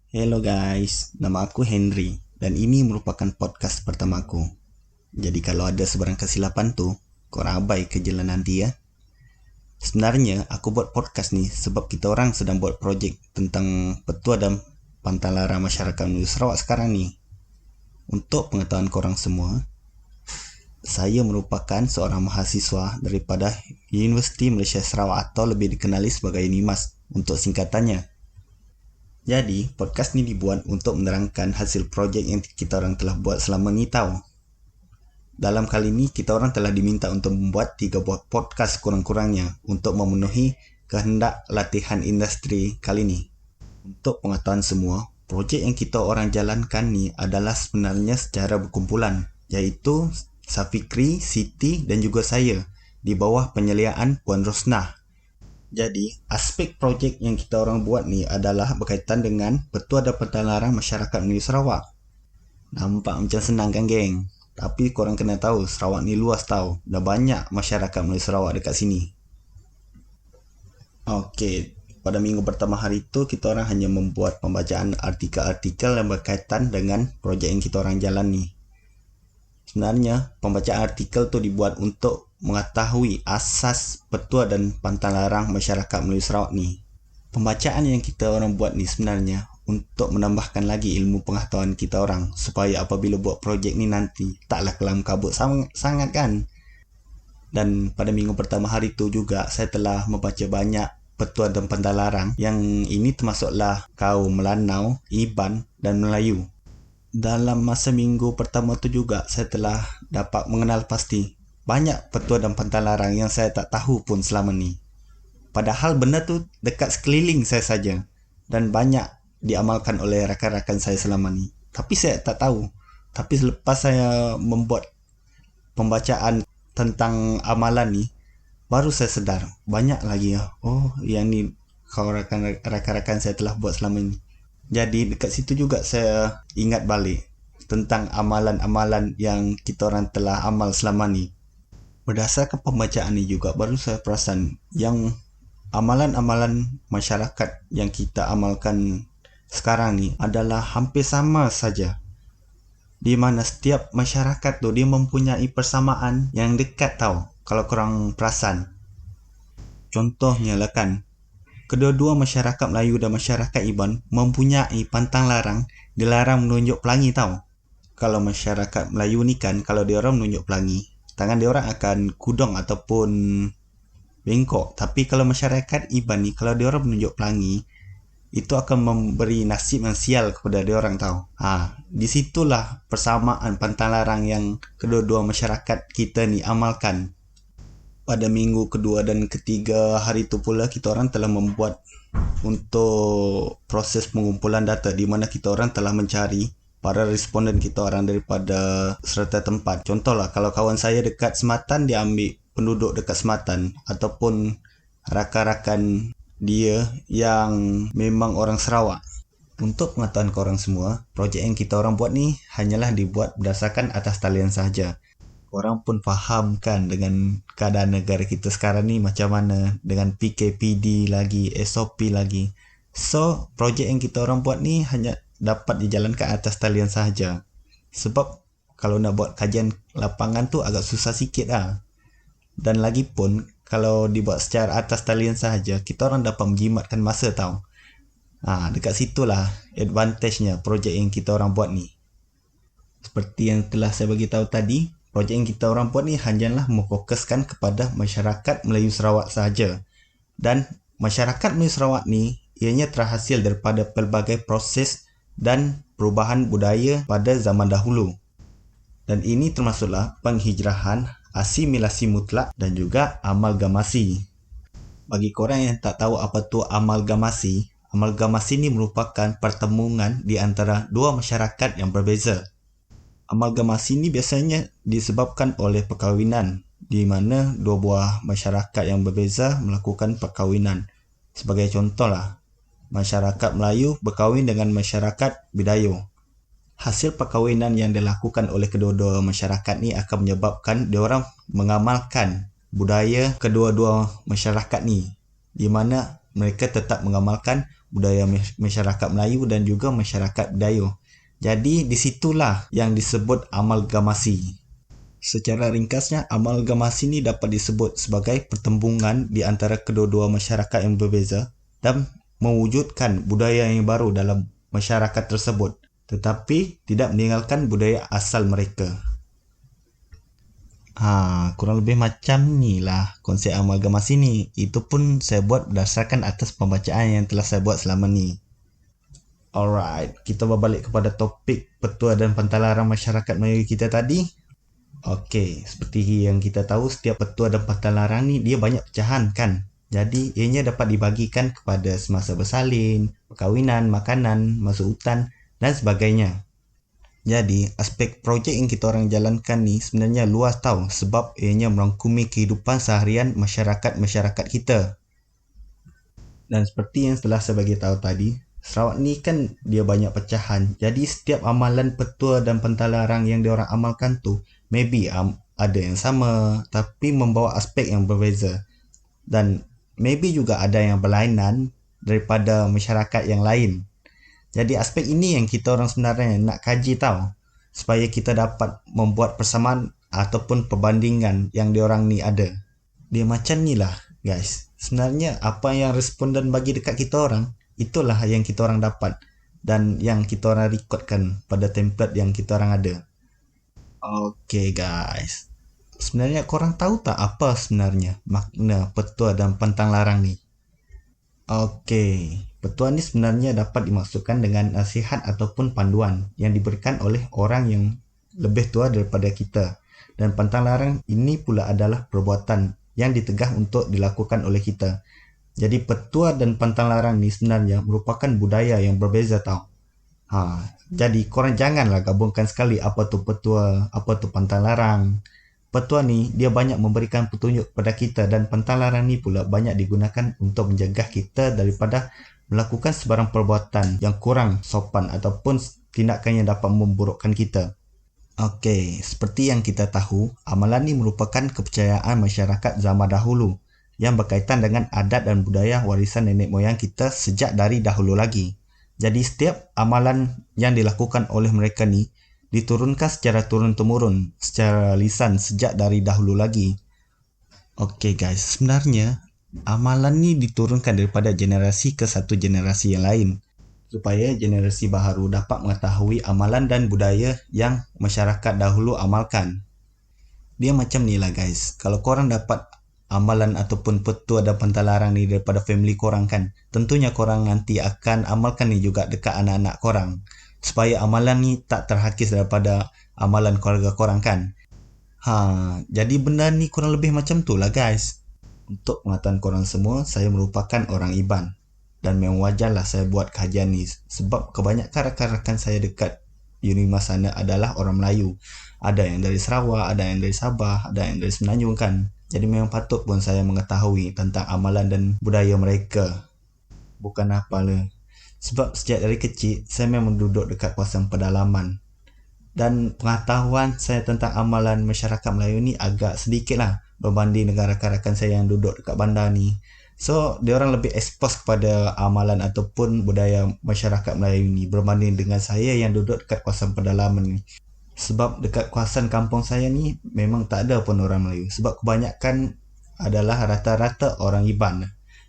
Hello guys, nama aku Henry dan ini merupakan podcast pertamaku. Jadi kalau ada sebarang kesilapan tuh, korang abai ke jalan nanti ya. Sebenarnya aku buat podcast nih sebab kita orang sedang buat projek tentang petua dan pantang larang masyarakat Melayu Sarawak sekarang nih. Untuk pengetahuan korang semua, saya merupakan seorang mahasiswa daripada Universiti Malaysia Sarawak atau lebih dikenali sebagai UNIMAS untuk singkatannya. Jadi, podcast ni dibuat untuk menerangkan hasil projek yang kita orang telah buat selama ni tau. Dalam kali ni, kita orang telah diminta untuk membuat 3 buah podcast kurang-kurangnya untuk memenuhi kehendak latihan industri kali ni. Untuk pengetahuan semua, projek yang kita orang jalankan ni adalah sebenarnya secara berkumpulan, iaitu Safikri, Siti dan juga saya di bawah penyeliaan Puan Rosnah. Jadi, aspek projek yang kita orang buat ni adalah berkaitan dengan petua dan pantang larang masyarakat Melayu Sarawak. Nampak macam senang kan geng? Tapi korang kena tahu, Sarawak ni luas tau. Dah banyak masyarakat Melayu Sarawak dekat sini. Okey, pada minggu pertama hari tu, kita orang hanya membuat pembacaan artikel-artikel yang berkaitan dengan projek yang kita orang jalan ni. Sebenarnya, pembacaan artikel tu dibuat untuk mengetahui asas petua dan pantang larang masyarakat Melayu Sarawak ni. Pembacaan yang kita orang buat ni sebenarnya untuk menambahkan lagi ilmu pengetahuan kita orang supaya apabila buat projek ni nanti taklah kelam kabut sangat kan. Dan pada minggu pertama hari tu juga saya telah membaca banyak petua dan pantang larang yang ini termasuklah kaum Melanau, Iban dan Melayu. Dalam masa minggu pertama tu juga saya telah dapat mengenal pasti banyak petua dan pantang larang yang saya tak tahu pun selama ni. Padahal benda tu dekat sekeliling saya saja dan banyak diamalkan oleh rakan-rakan saya selama ni. Tapi saya tak tahu. Tapi selepas saya membuat pembacaan tentang amalan ni, baru saya sedar banyak lagi ya. Oh, yang ni rakan-rakan saya telah buat selama ni. Jadi dekat situ juga saya ingat balik tentang amalan-amalan yang kita orang telah amal selama ni. Berdasarkan pembacaan ni juga baru saya perasan yang amalan-amalan masyarakat yang kita amalkan sekarang ni adalah hampir sama saja. Di mana setiap masyarakat tu dia mempunyai persamaan yang dekat tau kalau korang perasan. Contohnya lah kan, kedua-dua masyarakat Melayu dan masyarakat Iban mempunyai pantang larang dilarang menunjuk pelangi tau. Kalau masyarakat Melayu ni kan, kalau dia orang menunjuk pelangi, tangan dia orang akan kudung ataupun bengkok. Tapi kalau masyarakat Iban ni, kalau dia orang menunjuk pelangi, itu akan memberi nasib yang sial kepada dia orang tahu. Di situlah persamaan pantang larang yang kedua-dua masyarakat kita ni amalkan. Pada minggu kedua dan ketiga hari itu pula kita orang telah membuat untuk proses pengumpulan data di mana kita orang telah mencari para responden kita orang daripada serata tempat. Contohlah kalau kawan saya dekat Sematan, dia ambil penduduk dekat Sematan ataupun rakan-rakan dia yang memang orang Sarawak. Untuk pengetahuan korang semua, projek yang kita orang buat ni hanyalah dibuat berdasarkan atas talian sahaja. Korang pun faham kan dengan keadaan negara kita sekarang ni macam mana, dengan PKPD lagi, SOP lagi. So, projek yang kita orang buat ni hanya dapat dijalankan atas talian sahaja. Sebab kalau nak buat kajian lapangan tu agak susah sikit lah. Dan lagi pun kalau dibuat secara atas talian sahaja, kita orang dapat menjimatkan masa tau. Dekat situlah advantage-nya projek yang kita orang buat ni. Seperti yang telah saya bagi tahu tadi, projek yang kita orang buat ni hanyalah memfokuskan kepada masyarakat Melayu Sarawak sahaja. Dan masyarakat Melayu Sarawak ni ianya terhasil daripada pelbagai proses dan perubahan budaya pada zaman dahulu. Dan ini termasuklah penghijrahan, asimilasi mutlak dan juga amalgamasi. Bagi korang yang tak tahu apa tu amalgamasi, amalgamasi ni merupakan pertemuan di antara dua masyarakat yang berbeza. Amalgamasi ni biasanya disebabkan oleh perkahwinan, di mana dua buah masyarakat yang berbeza melakukan perkahwinan. Sebagai contohlah, masyarakat Melayu berkahwin dengan masyarakat Bidayuh. Hasil perkahwinan yang dilakukan oleh kedua-dua masyarakat ni akan menyebabkan diorang mengamalkan budaya kedua-dua masyarakat ni, di mana mereka tetap mengamalkan budaya masyarakat Melayu dan juga masyarakat Bidayuh. Jadi disitulah yang disebut amalgamasi. Secara ringkasnya, amalgamasi ini dapat disebut sebagai pertembungan di antara kedua-dua masyarakat yang berbeza dan mewujudkan budaya yang baru dalam masyarakat tersebut, tetapi tidak meninggalkan budaya asal mereka. Kurang lebih macam ni lah konsep amalgamasi ni. Itu pun saya buat berdasarkan atas pembacaan yang telah saya buat selama ni. Alright, kita berbalik kepada topik petua dan pantalaran masyarakat Melayu kita tadi. Okey, seperti yang kita tahu, setiap petua dan pantalaran ni dia banyak pecahan kan. Jadi ianya dapat dibagikan kepada semasa bersalin, perkahwinan, makanan, masuk hutan dan sebagainya. Jadi aspek projek yang kita orang jalankan ni sebenarnya luas tau, sebab ianya merangkumi kehidupan seharian masyarakat kita. Dan seperti yang telah saya bagi tahu tadi, Sarawak ni kan dia banyak pecahan. Jadi setiap amalan petua dan pantalaran yang diorang amalkan tu maybe ada yang sama tapi membawa aspek yang berbeza, dan maybe juga ada yang berlainan daripada masyarakat yang lain. Jadi aspek ini yang kita orang sebenarnya nak kaji tau, supaya kita dapat membuat persamaan ataupun perbandingan yang diorang ni ada. Dia macam ni lah guys, sebenarnya apa yang responden bagi dekat kita orang, itulah yang kita orang dapat dan yang kita orang rekodkan pada template yang kita orang ada. Okay guys, sebenarnya korang tahu tak apa sebenarnya makna petua dan pantang larang ni? Okay, petua ni sebenarnya dapat dimaksudkan dengan nasihat ataupun panduan yang diberikan oleh orang yang lebih tua daripada kita. Dan pantang larang ini pula adalah perbuatan yang ditegah untuk dilakukan oleh kita. Jadi petua dan pantang larang ni sebenarnya merupakan budaya yang berbeza tau. Jadi korang janganlah gabungkan sekali apa tu petua, apa tu pantang larang. Petua ni dia banyak memberikan petunjuk kepada kita, dan pantang larang ni pula banyak digunakan untuk mencegah kita daripada melakukan sebarang perbuatan yang kurang sopan ataupun tindakan yang dapat memburukkan kita. Okey, seperti yang kita tahu, amalan ni merupakan kepercayaan masyarakat zaman dahulu yang berkaitan dengan adat dan budaya warisan nenek moyang kita sejak dari dahulu lagi. Jadi setiap amalan yang dilakukan oleh mereka ni diturunkan secara turun-temurun, secara lisan sejak dari dahulu lagi. Okey guys, sebenarnya amalan ni diturunkan daripada generasi ke satu generasi yang lain, supaya generasi baharu dapat mengetahui amalan dan budaya yang masyarakat dahulu amalkan. Dia macam ni lah guys, kalau korang dapat amalan ataupun petua dan pantalaran ni daripada family korang kan, tentunya korang nanti akan amalkan ni juga dekat anak-anak korang, supaya amalan ni tak terhakis daripada amalan keluarga korang kan. Jadi benda ni kurang lebih macam tu lah guys. Untuk pengetahuan korang semua, saya merupakan orang Iban dan memang wajarlah saya buat kajian ni, sebab kebanyakan rakan-rakan saya dekat Unimas sana adalah orang Melayu. Ada yang dari Sarawak, ada yang dari Sabah, ada yang dari Semenanjung kan. Jadi memang patut pun saya mengetahui tentang amalan dan budaya mereka. Bukan apalah, sebab sejak dari kecil saya memang duduk dekat kawasan pedalaman, dan pengetahuan saya tentang amalan masyarakat Melayu ni agak sedikit lah berbanding dengan rakan-rakan saya yang duduk dekat bandar ni. So diorang lebih expose kepada amalan ataupun budaya masyarakat Melayu ni berbanding dengan saya yang duduk dekat kawasan pedalaman ni. Sebab dekat kawasan kampung saya ni memang tak ada pun orang Melayu, sebab kebanyakan adalah rata-rata orang Iban.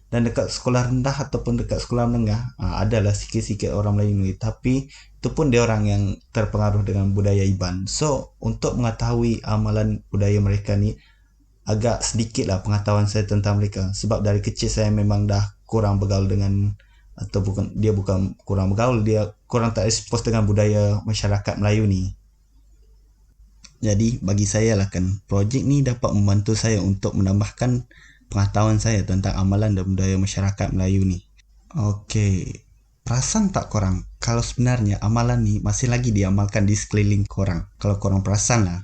Dan dekat sekolah rendah ataupun dekat sekolah menengah adalah sikit-sikit orang Melayu ni, tapi itu pun dia orang yang terpengaruh dengan budaya Iban. So untuk mengetahui amalan budaya mereka ni agak sedikit lah pengetahuan saya tentang mereka, sebab dari kecil saya memang dah kurang bergaul dengan, atau bukan kurang bergaul, dia kurang tak expose dengan budaya masyarakat Melayu ni. Jadi bagi saya lah kan, projek ni dapat membantu saya untuk menambahkan pengetahuan saya tentang amalan dan budaya masyarakat Melayu ni. Okey, perasan tak korang kalau sebenarnya amalan ni masih lagi diamalkan di sekeliling korang? Kalau korang perasan lah.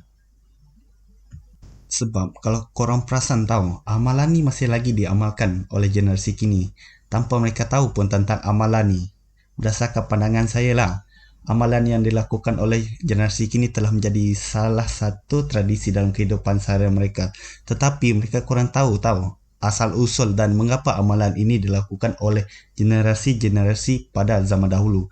Sebab kalau korang perasan tahu, amalan ni masih lagi diamalkan oleh generasi kini tanpa mereka tahu pun tentang amalan ni. Berdasarkan pandangan saya lah, amalan yang dilakukan oleh generasi kini telah menjadi salah satu tradisi dalam kehidupan seharian mereka, tetapi mereka kurang tahu. asal-usul dan mengapa amalan ini dilakukan oleh generasi-generasi pada zaman dahulu.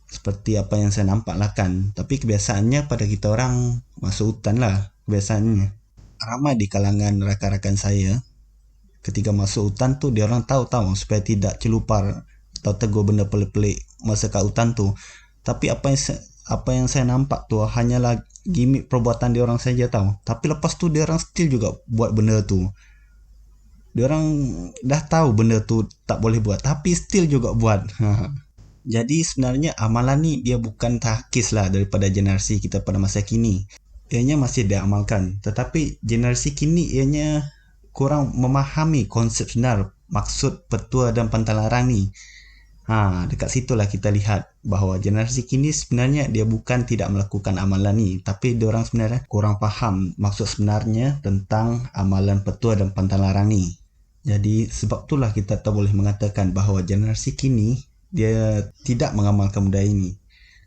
Seperti apa yang saya nampak lah kan. Tapi kebiasaannya pada kita orang masuk hutan lah kebiasaannya. Ramai di kalangan rakan-rakan saya ketika masuk hutan tuh dia orang tahu-tahu supaya tidak celupar atau tegur benda pelik-pelik masa kat hutan tuh. Tapi apa yang saya nampak tuh hanyalah gimmick perbuatan dia orang saja tahu. Tapi lepas tu dia orang still juga buat benda tu. Dia orang dah tahu benda tu tak boleh buat tapi still juga buat. Jadi sebenarnya amalan ni dia bukan terhakis lah daripada generasi kita pada masa kini. Ianya masih diamalkan. Tetapi generasi kini ianya kurang memahami konsep sebenar maksud petua dan pantang larang ni. Dekat situlah kita lihat bahawa generasi kini sebenarnya dia bukan tidak melakukan amalan ni, tapi diorang sebenarnya kurang faham maksud sebenarnya tentang amalan petua dan pantang larang ni. Jadi sebab itulah kita tak boleh mengatakan bahawa generasi kini dia tidak mengamalkan budaya ini.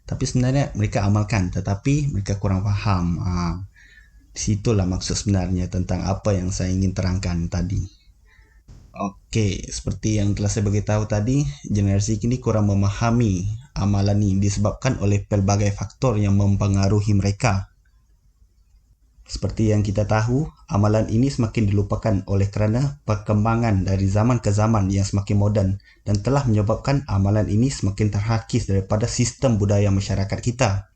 Tapi sebenarnya mereka amalkan tetapi mereka kurang faham. Di situlah maksud sebenarnya tentang apa yang saya ingin terangkan tadi. Okey, seperti yang telah saya beritahu tadi, generasi kini kurang memahami amalan ini disebabkan oleh pelbagai faktor yang mempengaruhi mereka. Seperti yang kita tahu, amalan ini semakin dilupakan oleh kerana perkembangan dari zaman ke zaman yang semakin moden dan telah menyebabkan amalan ini semakin terhakis daripada sistem budaya masyarakat kita.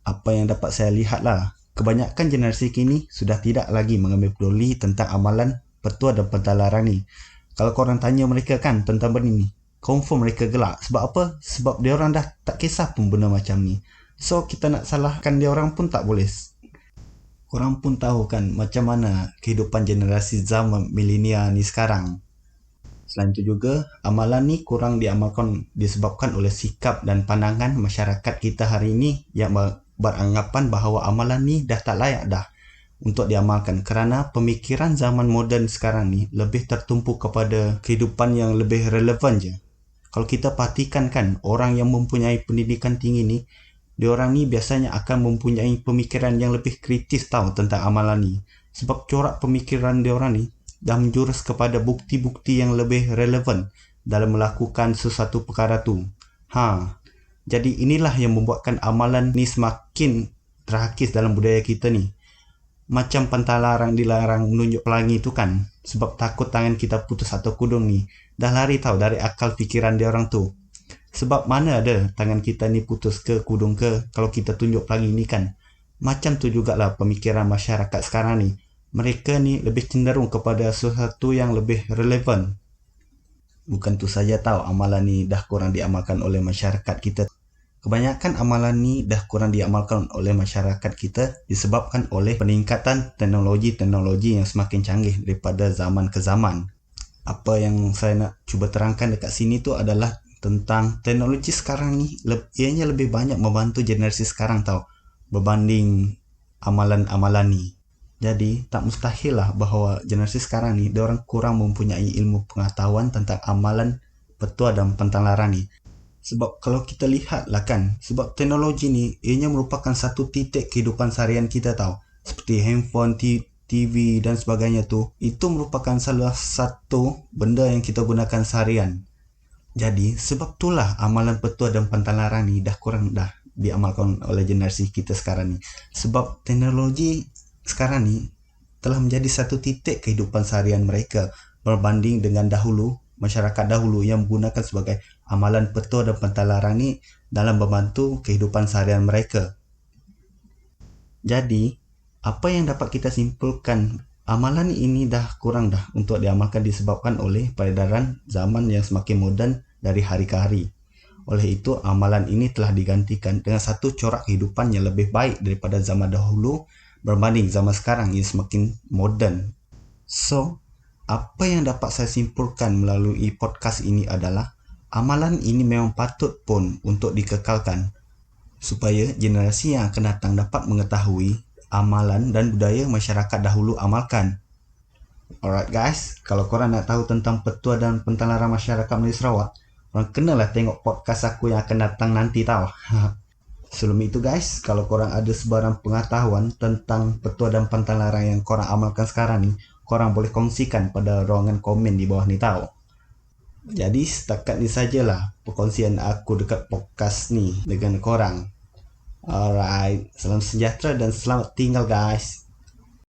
Apa yang dapat saya lihatlah, kebanyakan generasi kini sudah tidak lagi mengambil peduli tentang amalan petua dan pantang larang ni. Kalau korang tanya mereka kan tentang benda ni, confirm mereka gelak. Sebab apa? Sebab dia orang dah tak kisah pun benda macam ni. So kita nak salahkan dia orang pun tak boleh. Korang pun tahu kan macam mana kehidupan generasi zaman milenial ni sekarang. Selain itu juga, amalan ni kurang diamalkan disebabkan oleh sikap dan pandangan masyarakat kita hari ini yang beranggapan bahawa amalan ni dah tak layak dah untuk diamalkan kerana pemikiran zaman moden sekarang ni lebih tertumpu kepada kehidupan yang lebih relevan je. Kalau kita perhatikan kan, orang yang mempunyai pendidikan tinggi ni, diorang ni biasanya akan mempunyai pemikiran yang lebih kritis tahu tentang amalan ni. Sebab corak pemikiran diorang ni dah menjurus kepada bukti-bukti yang lebih relevan dalam melakukan sesuatu perkara tu. Jadi inilah yang membuatkan amalan ni semakin terhakis dalam budaya kita ni. Macam pantang larang dilarang menunjuk pelangi tu kan, sebab takut tangan kita putus atau kudung ni. Dah lari tahu dari akal fikiran dia orang tu. Sebab mana ada tangan kita ni putus ke kudung ke kalau kita tunjuk pelangi ni kan. Macam tu jugalah pemikiran masyarakat sekarang ni. Mereka ni lebih cenderung kepada sesuatu yang lebih relevan. Bukan tu saja tahu amalan ni dah kurang diamalkan oleh masyarakat kita. Kebanyakan amalan ni dah kurang diamalkan oleh masyarakat kita disebabkan oleh peningkatan teknologi-teknologi yang semakin canggih daripada zaman ke zaman. Apa yang saya nak cuba terangkan dekat sini tu adalah tentang teknologi sekarang ni ianya lebih banyak membantu generasi sekarang tahu berbanding amalan-amalan ni. Jadi tak mustahil lah bahawa generasi sekarang ni diorang kurang mempunyai ilmu pengetahuan tentang amalan petua dan pantang larang ni. Sebab kalau kita lihat lah kan, sebab teknologi ni ianya merupakan satu titik kehidupan seharian kita tahu. Seperti handphone, TV dan sebagainya tu, itu merupakan salah satu benda yang kita gunakan seharian. Jadi sebab itulah amalan petua dan pantang larang ni dah kurang dah diamalkan oleh generasi kita sekarang ni. Sebab teknologi sekarang ni telah menjadi satu titik kehidupan seharian mereka berbanding dengan dahulu, masyarakat dahulu yang menggunakan sebagai amalan petua dan pantang larang ni dalam membantu kehidupan seharian mereka. Jadi, apa yang dapat kita simpulkan, amalan ini dah kurang dah untuk diamalkan disebabkan oleh peredaran zaman yang semakin moden dari hari ke hari. Oleh itu, amalan ini telah digantikan dengan satu corak kehidupan yang lebih baik daripada zaman dahulu berbanding zaman sekarang yang semakin moden. So, apa yang dapat saya simpulkan melalui podcast ini adalah amalan ini memang patut pun untuk dikekalkan supaya generasi yang akan datang dapat mengetahui amalan dan budaya masyarakat dahulu amalkan. Alright guys, kalau korang nak tahu tentang petua dan pantang larang masyarakat Melayu Sarawak, korang kenalah tengok podcast aku yang akan datang nanti tau. Sebelum itu guys, kalau korang ada sebarang pengetahuan tentang petua dan pantang larang yang korang amalkan sekarang ni, korang boleh kongsikan pada ruangan komen di bawah ni tau. Jadi setakat ni sajalah perkongsian aku dekat podcast ni dengan korang. Alright, salam sejahtera dan selamat tinggal guys.